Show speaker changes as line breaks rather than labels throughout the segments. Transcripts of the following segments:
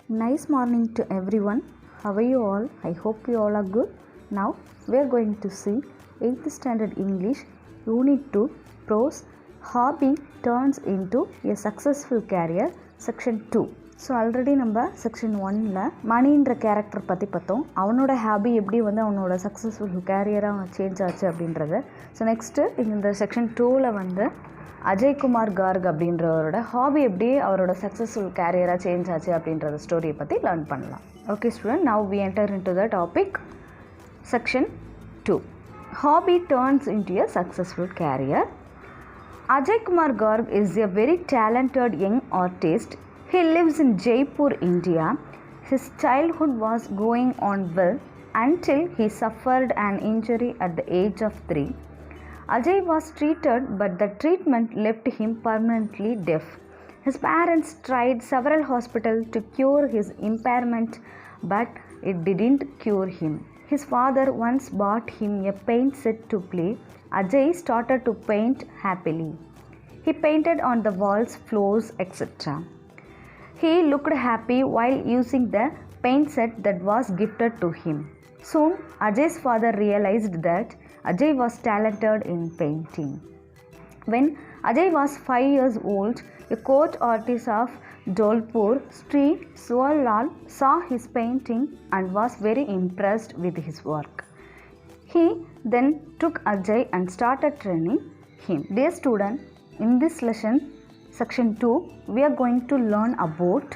Nice morning to everyone. How are you all? I hope you all are good. Now we are going to see 8th standard English Unit 2 Prose Hobby turns into a successful career section 2. So already நம்ம section 1ல் மணின்ற character பற்றி பார்த்தோம். அவனோட hobby எப்படி அவனோட successful கேரியராக change ஆச்சு அப்படின்றத. So next இந்த செக்ஷன் 2ல் அஜய்குமார் கார்க் அப்படின்றவரோட ஹாபி எப்படி அவரோட சக்ஸஸ்ஃபுல் கேரியராக சேஞ்ச் ஆச்சு அப்படின்றத ஸ்டோரியை பற்றி லேர்ன் பண்ணலாம். Okay student, now we enter into the topic. Section 2 Hobby turns into a successful career. Ajaykumar Garg is a very talented young artist. He lives in Jaipur, India. His childhood was going on well until he suffered an injury at the age of 3. Ajay was treated, but the treatment left him permanently deaf. His parents tried several hospitals to cure his impairment, but it didn't cure him. His father once bought him a paint set to play. Ajay started to paint happily. He painted on the walls, floors, etc. He looked happy while using the paint set that was gifted to him. Soon, Ajay's father realized that Ajay was talented in painting. When Ajay was 5 years old, a court artist of Dolpur, Sri Suwallal, saw his painting and was very impressed with his work. He then took Ajay and started training him. Dear student, in this lesson, section 2, we are going to learn about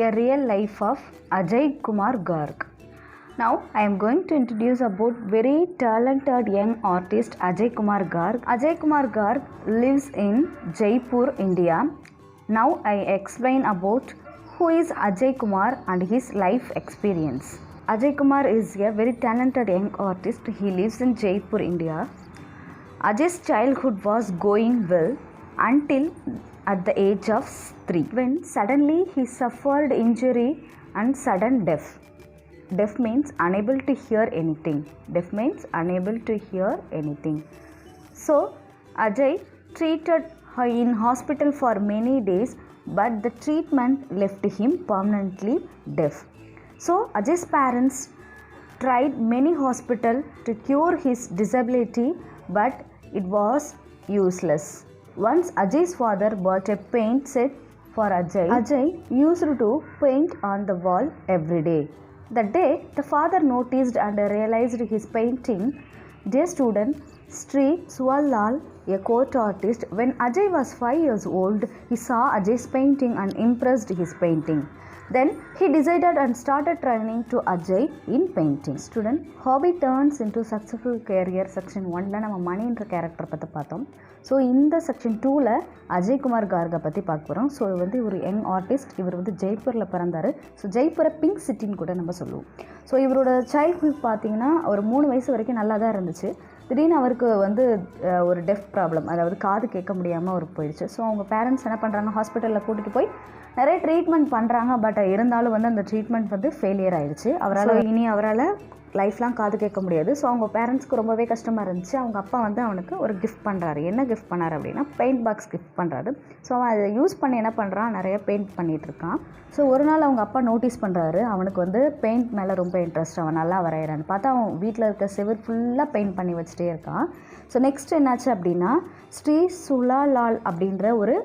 a real life of Ajaykumar Garg. Now I am going to introduce about very talented young artist Ajaykumar Garg. Ajaykumar Garg lives in Jaipur, India. Now I explain about who is Ajaykumar and his life experience. Ajaykumar is a very talented young artist. He lives in Jaipur, India. Ajay's childhood was going well until at the age of 3, when suddenly he suffered injury and sudden death. Deaf means unable to hear anything. Deaf means unable to hear anything. So Ajay treated in hospital for many days, but the treatment left him permanently deaf. So Ajay's parents tried many hospitals to cure his disability, but it was useless. Once Ajay's father bought a paint set for Ajay. Ajay used to paint on the wall every day. That day, the father noticed and realized his painting. Dear student, Sri Suwallal, a court artist, when Ajay was 5 years old, he saw Ajay's painting and impressed his painting. Then he decided and started training to Ajay in painting. Student, hobby turns into successful career section 1ல நம்ம மணின்ற character பற்றி பார்த்தோம். So இந்த section 2ல் அஜய்குமார் கார்கை பற்றி பார்க்க போகிறோம். So ஒரு young artist. இவர் ஜெய்ப்பூரில் பிறந்தார். ஸோ ஜெய்ப்பூரை பிங்க் சிட்டின்னு கூட நம்ம சொல்லுவோம். ஸோ இவரோட சைல்ட்ஹுட் பார்த்தீங்கன்னா ஒரு 3 வயசு வரைக்கும் நல்லா தான் இருந்துச்சு. திடீர்னு அவருக்கு ஒரு டெஃப் ப்ராப்ளம், அதாவது காது கேட்க முடியாமல் அவருக்கு போயிடுச்சு. ஸோ அவங்க பேரண்ட்ஸ் என்ன பண்ணுறாங்க, ஹாஸ்பிட்டலில் கூட்டிகிட்டு போய் நிறைய ட்ரீட்மெண்ட் பண்ணுறாங்க. பட் இருந்தாலும் அந்த ட்ரீட்மெண்ட் ஃபெயிலியர் ஆகிடுச்சு. அவரால் லைஃப்லாம் காது கேட்க முடியாது. ஸோ அவங்க பேரண்ட்ஸ்க்கு ரொம்பவே கஷ்டமாக இருந்துச்சு. அவங்க அப்பா அவனுக்கு ஒரு கிஃப்ட் பண்ணுறாரு. என்ன கிஃப்ட் பண்ணார் அப்படின்னா பெயிண்ட் பாக்ஸ் கிஃப்ட் பண்ணுறாரு. ஸோ அவன் அதை யூஸ் பண்ணி என்ன பண்ணுறான், நிறைய பெயிண்ட் பண்ணிகிட்ருக்கான். ஸோ ஒரு நாள் அவங்க அப்பா நோட்டீஸ் பண்ணுறாரு, அவனுக்கு பெயிண்ட் மேலே ரொம்ப இன்ட்ரெஸ்ட், அவன் நல்லா வரைகிறான்னு பார்த்தா அவன் வீட்டில் இருக்க செவர் ஃபுல்லாக பெயிண்ட் பண்ணி வச்சுட்டே இருக்கான். ஸோ நெக்ஸ்ட் என்னாச்சு அப்படின்னா, ஸ்ரீ சுலாலால் அப்படின்ற ஒரு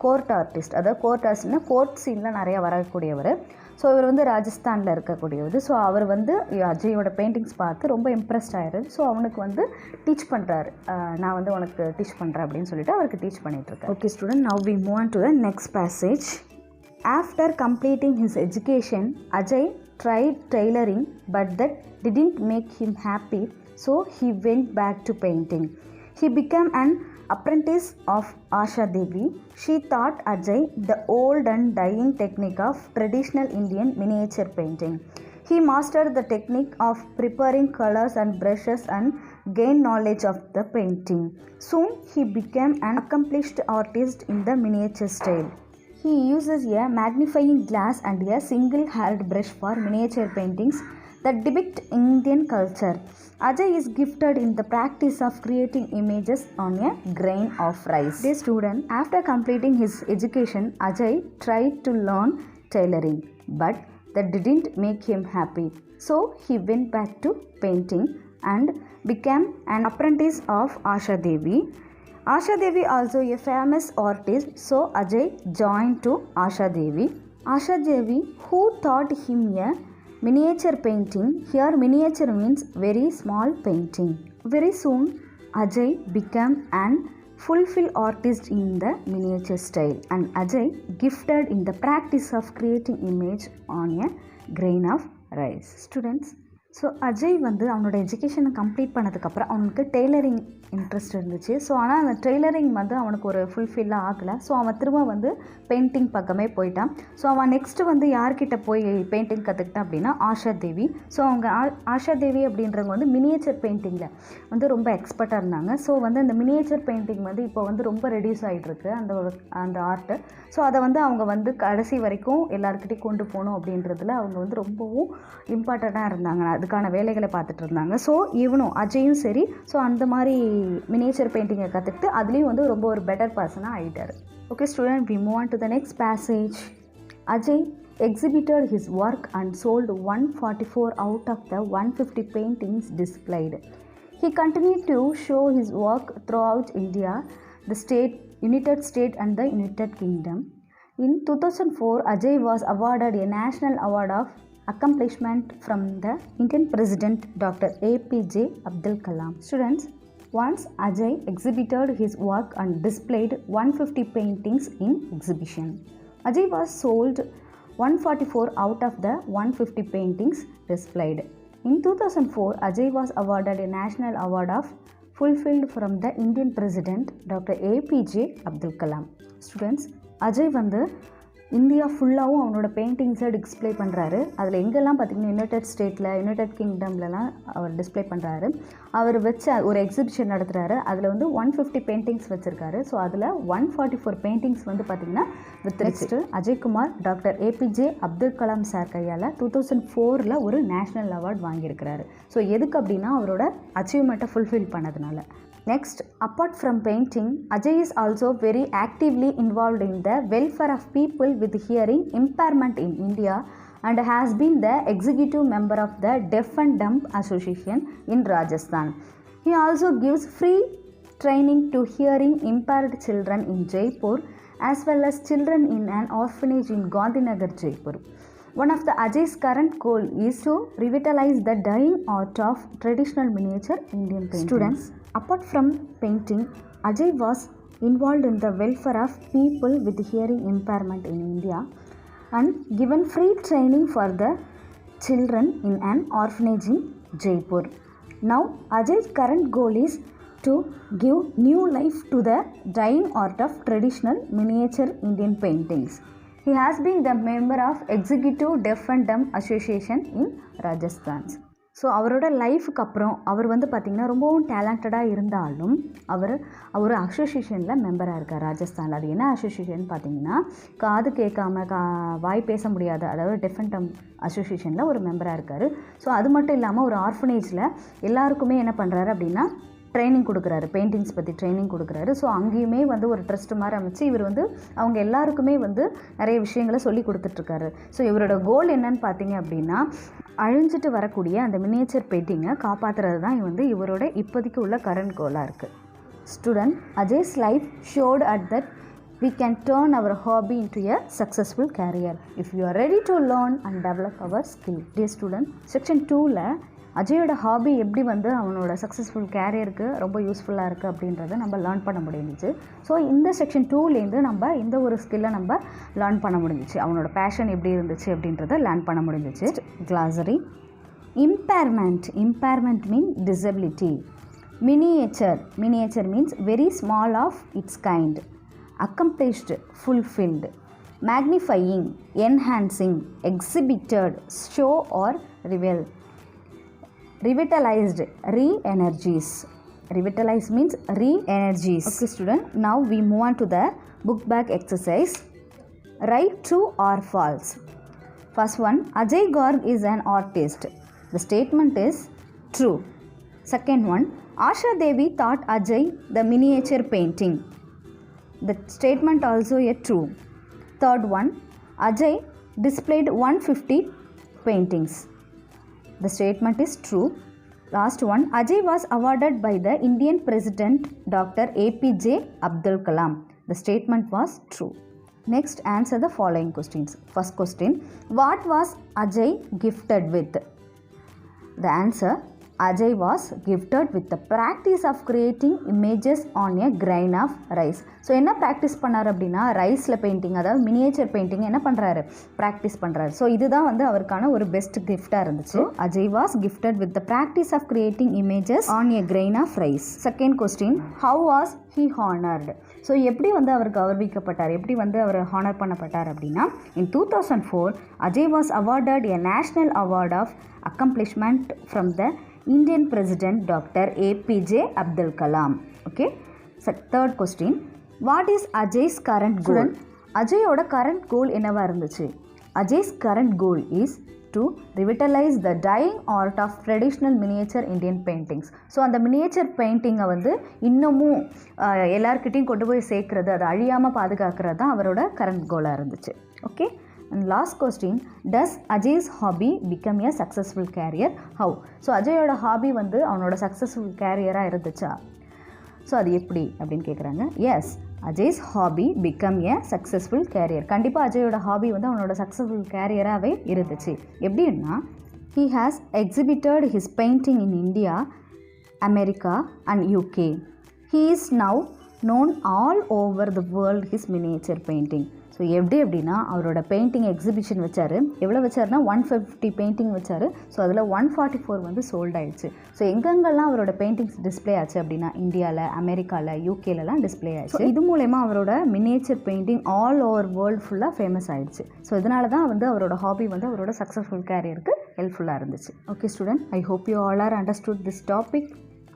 கோர்ட் ஆர்டிஸ்ட், அதாவது கோர்ட் ஆர்டிஸ்ட்னா கோர்ட் சீனில் நிறையா வரக்கூடியவர். ஸோ இவர் ராஜஸ்தானில் இருக்கக்கூடியவர். ஸோ அவர் அஜயோட பெயிண்டிங்ஸ் பார்த்து ரொம்ப இம்ப்ரெஸ்ட் ஆயிடுது. ஸோ அவனுக்கு டீச் பண்ணுறாரு. நான் உனக்கு டீச் பண்ணுறேன் அப்படின்னு சொல்லிட்டு அவருக்கு டீச் பண்ணிகிட்ருக்கேன். Okay student, now we move on to the next passage. After completing his education, Ajay tried tailoring, but that didn't make him happy, so he went back to painting. He became an apprentice of Asha Devi. She taught Ajay the old and dying technique of traditional Indian miniature painting. He mastered the technique of preparing colors and brushes and gained knowledge of the painting. Soon he became an accomplished artist in the miniature style. He uses a magnifying glass and a single-haired brush for miniature paintings that depict Indian culture. Ajay is gifted in the practice of creating images on a grain of rice. This student, after completing his education, Ajay tried to learn tailoring. but that didn't make him happy. So he went back to painting and became an apprentice of Asha Devi. Asha Devi also a famous artist, so Ajay joined to Asha Devi. Asha Devi, who taught him a miniature painting. Here miniature means very small painting. Very soon Ajay became an fulfilled artist in the miniature style, and Ajay gifted in the practice of creating image on a grain of rice. Students, so Ajay வந்து அவனோட எஜுகேஷனை complete பண்ணதுக்கப்புறம் அவனுக்கு tailoring interest இருந்துச்சு. So ஆனால் அந்த tailoring வந்து அவனுக்கு ஒரு ஃபுல்ஃபில்லாக ஆகலை. ஸோ அவன் திரும்ப வந்து பெயிண்டிங் பக்கமே போயிட்டான். ஸோ அவன் நெக்ஸ்ட்டு வந்து யார்கிட்ட போய் பெயிண்டிங் கற்றுக்கிட்டான் அப்படின்னா ஆஷா தேவி. ஸோ அவங்க ஆஷா தேவி அப்படின்றவங்க வந்து மினியேச்சர் பெயிண்டிங்கில் வந்து ரொம்ப எக்ஸ்பர்ட்டாக இருந்தாங்க. ஸோ வந்து அந்த மினியேச்சர் பெயிண்டிங் வந்து இப்போ வந்து ரொம்ப ரெடியூஸ் ஆகிட்டுருக்கு அந்த ஆர்ட்டு. ஸோ அதை வந்து அவங்க வந்து கடைசி வரைக்கும் எல்லாருக்கிட்டையும் கொண்டு போகணும் அப்படின்றதுல அவங்க வந்து ரொம்பவும் இம்பார்ட்டண்ட்டாக இருந்தாங்க. அதுக்கான வேலைகளை பார்த்துட்டு இருந்தாங்க. ஸோ இவனும் அஜயும் சரி, ஸோ அந்த மாதிரி மினியேச்சர் பெயிண்டிங்கை கற்றுக்கிட்டு அதுலேயும் வந்து ரொம்ப ஒரு பெட்டர் பர்சனாக ஆகிட்டார். Okay student, we move on to the next passage. Ajay exhibited his work and sold 144 out of the 150 paintings displayed. He continued to show his work throughout India, the United States and the United Kingdom. In 2004, Ajay was awarded a National Award of Accomplishment from the Indian President Dr. APJ Abdul Kalam. Students, once Ajay exhibited his work and displayed 150 paintings in exhibition. Ajay was sold 144 out of the 150 paintings displayed. In 2004, Ajay was awarded a National Award of Fulfilled from the Indian President Dr. APJ Abdul Kalam. Students, Ajay வந்து India ஃபுல்லாகவும் அவனோட பெயிண்டிங்ஸை display பண்ணுறாரு. அதில் எங்கெல்லாம் பார்த்திங்கன்னா United ஸ்டேட்டில், United கிங்டம்லலாம் அவர் display பண்ணுறாரு. அவர் வச்ச ஒரு எக்ஸிபிஷன் நடத்துகிறாரு. அதில் வந்து 150 பெயிண்டிங்ஸ் வச்சுருக்காரு. ஸோ அதில் 144 பெயிண்டிங்ஸ் வந்து பார்த்திங்கன்னா next Ajaykumar doctor APJ Abdul Kalam sir கையால் 2004 ஒரு நேஷ்னல் அவார்ட் வாங்கியிருக்கிறாரு. ஸோ எதுக்கு அப்படின்னா அவரோட அச்சீவ்மெண்ட்டை ஃபுல்ஃபில் பண்ணதுனால. Next, apart from painting, Ajay is also very actively involved in the welfare of people with hearing impairment in India and has been the executive member of the Deaf and Dumb Association in Rajasthan. He also gives free training to hearing impaired children in Jaipur as well as children in an orphanage in Gandhinagar, Jaipur. One of the Ajay's current goal is to revitalize the dying art of traditional miniature Indian painting. Students, apart from painting, Ajay was involved in the welfare of people with hearing impairment in India and given free training for the children in an orphanage in Jaipur. Now, Ajay's current goal is to give new life to the dying art of traditional miniature Indian paintings. He has been the member of Executive Deaf and Dumb Association in Rajasthan. So அவரோட லைஃபுக்கு அப்புறம் அவர் வந்து பார்த்திங்கன்னா ரொம்பவும் டேலண்டடாக இருந்தாலும் அவர் ஒரு அசோசியேஷனில் மெம்பராக இருக்கார் ராஜஸ்தானில். அது என்ன அசோசியேஷன் பார்த்திங்கன்னா காது கேட்காம வாய் பேச முடியாத, அதாவது டெஃப் அண்ட் டம் அசோசியேஷனில் ஒரு மெம்பராக இருக்கார். ஸோ அது மட்டும் இல்லாமல் ஒரு ஆர்ஃபனேஜில் எல்லாருக்குமே என்ன பண்ணுறாரு அப்படின்னா ட்ரைனிங் கொடுக்குறாரு, பெயிண்டிங்ஸ் பற்றி ட்ரைனிங் கொடுக்குறாரு. ஸோ அங்கேயுமே வந்து ஒரு ட்ரஸ்ட் மாதிரி அமைச்சு இவர் வந்து அவங்க எல்லாருக்குமே வந்து நிறைய விஷயங்களை சொல்லி கொடுத்துட்ருக்காரு. ஸோ இவரோட கோல் என்னன்னு பார்த்தீங்க அப்படின்னா அழிஞ்சிட்டு வரக்கூடிய அந்த மினியேச்சர் பெயிண்டிங்கை காப்பாற்றுறது தான் வந்து இவரோட இப்போதைக்கு உள்ள கரண்ட் கோலாக இருக்குது. Student, Ajay's life shot at that we can turn our hobby into a successful career if you are ready to learn and develop our skill. Dear student, section 2ல அஜயோட ஹாபி எப்படி வந்து அவனோட சக்ஸஸ்ஃபுல் கேரியருக்கு ரொம்ப யூஸ்ஃபுல்லாக இருக்குது அப்படின்றத நம்ம லேர்ன் பண்ண முடிஞ்சிச்சு. ஸோ இந்த செக்ஷன் 2லேருந்து நம்ம இந்த ஒரு ஸ்கில்லை நம்ம லேர்ன் பண்ண முடிஞ்சிச்சு. அவனோட பேஷன் எப்படி இருந்துச்சு அப்படின்றத லேர்ன் பண்ண முடிஞ்சிச்சு. Glossary. Impairment mean disability. Miniature means very small of its kind. accomplished, fulfilled. Magnifying, enhancing, exhibited, show or reveal. Revitalized, re-energies. Revitalize means re-energies. Okay student, now we move on to the book back exercise. Write true or false. First one, Ajay Garg is an artist. The statement is true. Second one, Asha Devi taught Ajay the miniature painting. The statement also a true. Third one, Ajay displayed 150 paintings. The statement is true. Last one, Ajay was awarded by the Indian President Dr. APJ Abdul Kalam. The statement was true. Next, answer the following questions. First question, what was Ajay gifted with? The answer, Ajay was gifted with the practice of creating images on a grain of rice. So என்ன practice பண்ணார் அப்படின்னா ரைஸில் painting, அதாவது miniature painting என்ன பண்ணுறாரு, practice பண்ணுறாரு. So இதுதான் வந்து அவருக்கான ஒரு பெஸ்ட் கிஃப்டாக இருந்துச்சு. Ajay was gifted with the practice of creating images on a grain of rice. Second question, how was he honoured? So எப்படி வந்து அவர் கௌரவிக்கப்பட்டார், எப்படி வந்து அவர் ஹானர் பண்ணப்பட்டார் அப்படின்னா, in 2004 Ajay was awarded a national award of accomplishment from the Indian President Dr. APJ Abdul Kalam. Okay. So, third question, what is Ajay's current goal? அஜயோட current goal என்னவா இருந்துச்சு? Ajay's current goal is to revitalize the dying art of traditional miniature Indian paintings. So அந்த miniature பெயிண்டிங்கை வந்து இன்னமும் எல்லார்கிட்டையும் கொண்டு போய் சேர்க்குறது, அதை அழியாமல் பாதுகாக்கிறது தான் அவரோட கரண்ட் கோலாக இருந்துச்சு. Okay. And last question, does Ajay's hobby become a successful career? How? So அஜயோட ஹாபி வந்து அவனோட சக்ஸஸ்ஃபுல் கேரியராக இருந்துச்சா? ஸோ அது எப்படி அப்படின்னு கேட்குறாங்க. Yes, Ajay's hobby become a successful career. கண்டிப்பாக அஜயோட ஹாபி வந்து அவனோட சக்ஸஸ்ஃபுல் கேரியராகவே இருந்துச்சு. எப்படின்னா, he has exhibited his painting in India, America and UK. He is now known all over the world his miniature painting. So எப்படி அப்படின்னா அவரோட பெயிண்டிங் எக்ஸிபிஷன் வச்சார். எவ்வளோ வச்சார்னா 150 பெயிண்டிங் வச்சார். ஸோ அதில் 144 வந்து சோல்ட் ஆயிடுச்சு. ஸோ எங்கெங்கெல்லாம் அவரோட பெயிண்டிங்ஸ் டிஸ்பிளே ஆச்சு அப்படின்னா இந்தியாவில், அமெரிக்காவில், யூகேலலாம் டிஸ்பிளே ஆயிடுச்சு. இது மூலயமா அவரோட miniature painting all over world ஃபுல்லாக ஃபேமஸ் ஆயிடுச்சு. ஸோ இதனால தான் வந்து அவரோட ஹாபி வந்து அவரோட சக்ஸஸ்ஃபுல் கேரியருக்கு ஹெல்ப்ஃபுல்லாக இருந்துச்சு. Okay student, I hope you all are understood this topic.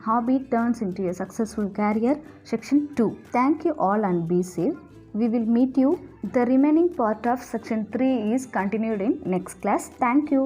Hobby turns into a successful career, section 2. Thank you all and be safe. We will meet you. The remaining part of section 3 is continued in next class. Thank you.